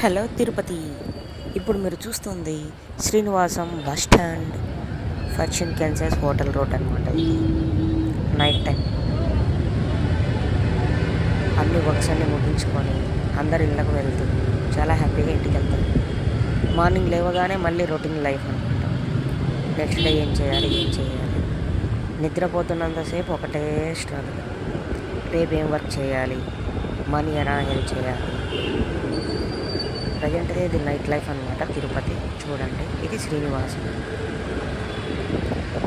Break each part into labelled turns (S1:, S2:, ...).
S1: Hello Tirupati. ఇప్పుడు మీరు చూస్తుంది Srinivasam bus stand fortune కెన్సెస్ hotel road అనమాట. ఇది నైట్ టైం అన్ని వర్క్స్ అన్నీ ముగించుకొని అందరు ఇళ్ళకు వెళ్తూ చాలా హ్యాపీగా ఇంటికి వెళ్తారు. మార్నింగ్ లేవగానే మళ్ళీ రొటీన్ లైఫ్ అనుకుంటాం. నెక్స్ట్ డే ఏం చేయాలి నిద్రపోతున్నంతసేపు ఒకటే స్ట్రగుల్. రేపు ఏం వర్క్ చేయాలి, మనీ ఎలా హెల్ప్ చేయాలి. ప్రజెంట్గా ఇది నైట్ లైఫ్ అనమాట తిరుపతి. చూడండి, ఇది శ్రీనివాసం.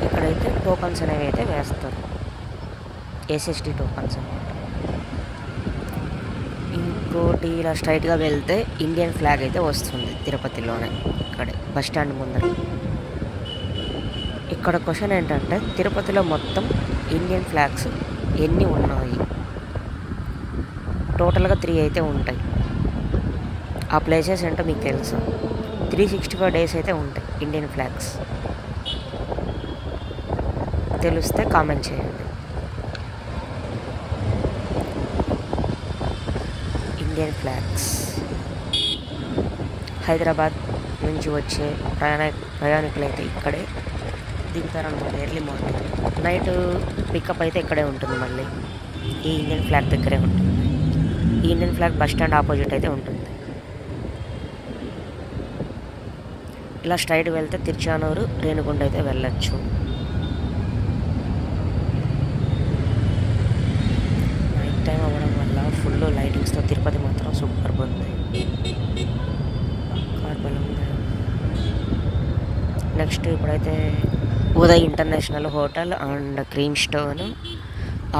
S1: ఇక్కడైతే టోకన్స్ అనేవి అయితే వేస్తారు, ఎస్ఎస్టీ టోకన్స్ అనమాట. ఇంకోటి ఇలా స్ట్రైట్గా వెళ్తే ఇండియన్ ఫ్లాగ్ అయితే వస్తుంది తిరుపతిలోనే, ఇక్కడే బస్ స్టాండ్ ముందర. ఇక్కడ క్వశ్చన్ ఏంటంటే తిరుపతిలో మొత్తం ఇండియన్ ఫ్లాగ్స్ ఎన్ని ఉన్నాయి? టోటల్గా 3 అయితే ఉంటాయి. ఆ ప్లేసెస్ ఏంటో మీకు తెలుసా? 365 డేస్ అయితే ఉంటాయి ఇండియన్ ఫ్లాగ్స్. తెలిస్తే కామెంట్ చేయండి. ఇండియన్ ఫ్లాగ్స్ హైదరాబాద్ నుంచి వచ్చే ప్రయాణికులు అయితే ఇక్కడే దిగుతారనమాట. Early morning. నైట్ పికప్ అయితే ఇక్కడే ఉంటుంది, మళ్ళీ ఈ ఇండియన్ ఫ్లాగ్ దగ్గరే ఉంటుంది. ఈ Indian flag bus stand opposite అయితే ఉంటుంది. ఇలా స్ట్రైట్ వెళ్తే తిరుచానూరు, రేణిగుండ అయితే వెళ్ళచ్చు. నైట్ టైం అవ్వడం వల్ల ఫుల్ లైటింగ్స్తో తిరుపతి మాత్రం సూపర్ ఉంది. నెక్స్ట్ ఇప్పుడైతే Uday international hotel and cream stone,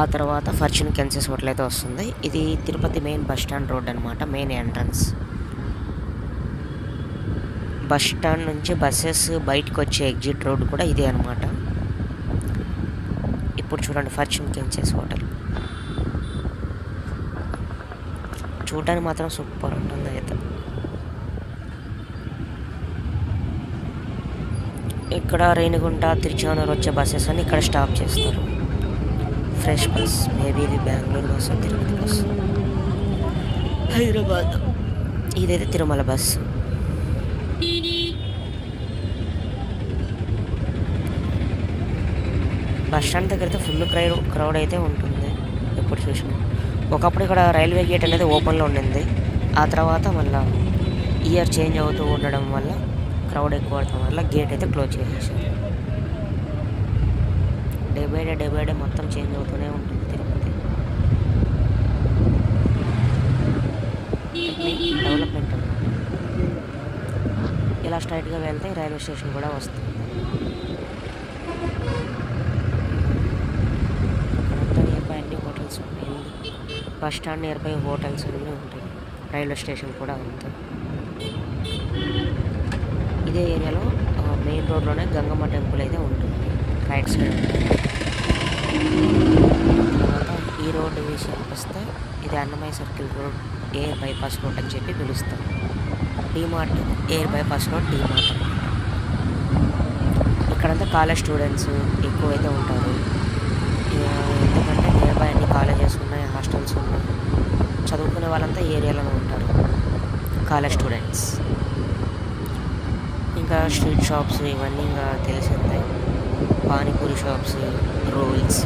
S1: ఆ తర్వాత ఫార్చ్యూన్ కెన్సెస్ హోటల్ అయితే వస్తుంది. ఇది Tirupati main bus stand road అనమాట, మెయిన్ ఎంట్రన్స్. బస్ స్టాండ్ నుంచి బస్సెస్ బయటకు వచ్చే ఎగ్జిట్ రోడ్ కూడా ఇదే అనమాట. ఇప్పుడు చూడండి ఫార్చ్యూన్ కెన్సెస్ హోటల్. చూడడానికి మాత్రం సూపర్ ఉంటుంది అయితే. ఇక్కడ రేణిగుంట, తిరుచానూరు వచ్చే బస్సెస్ అన్ని ఇక్కడ స్టాప్ చేస్తారు. ఫ్రెష్ బస్, మేబీ ఇది బెంగళూరు బస్సు, తిరుపతి బస్సు, హైదరాబాద్. ఇదైతే తిరుమల బస్సు. బస్ స్టాండ్ దగ్గర అయితే ఫుల్ క్రౌడ్ అయితే ఉంటుంది ఎప్పుడు చూసినా. ఒకప్పుడు ఇక్కడ రైల్వే గేట్ అనేది ఓపెన్లో ఉండింది. ఆ తర్వాత మళ్ళీ ఇయర్ చేంజ్ అవుతూ ఉండడం వల్ల, క్రౌడ్ ఎక్కువ అవడం వల్ల గేట్ అయితే క్లోజ్ చేసేసారు. డే బై డే మొత్తం చేంజ్ అవుతూనే ఉంటుంది తిరుపతి. డెవలప్మెంట్ అన్నమాట. ఇలా స్ట్రైట్గా వెళ్తే రైల్వే స్టేషన్ కూడా వస్తుంది. Bus stand near by hotels అన్నీ ఉంటాయి, రైల్వే స్టేషన్ కూడా ఉంది. ఇదే ఏరియాలో మెయిన్ రోడ్లోనే గంగమ్మ టెంపుల్ అయితే ఉంటుంది, రైట్ సైడ్. తర్వాత ఈ రోడ్డు విషయానికి వస్తే ఇది Annamayya circle road, air bypass road అని చెప్పి పిలుస్తాం. DMart, air bypass road DMart. ఇక్కడంతా కాలేజ్ స్టూడెంట్స్ ఎక్కువైతే ఉంటారు. ఎందుకంటే నియర్ బై అన్ని కాలేజెస్ ఉన్నాయి, హాస్టల్స్ ఉన్నాయి. చదువుకునే వాళ్ళంతా ఏరియాలోనే ఉంటారు, కాలేజ్ స్టూడెంట్స్. ఇంకా స్ట్రీట్ షాప్స్ ఇవన్నీ ఇంకా తెలిసిందే. Panipuri shops, roles,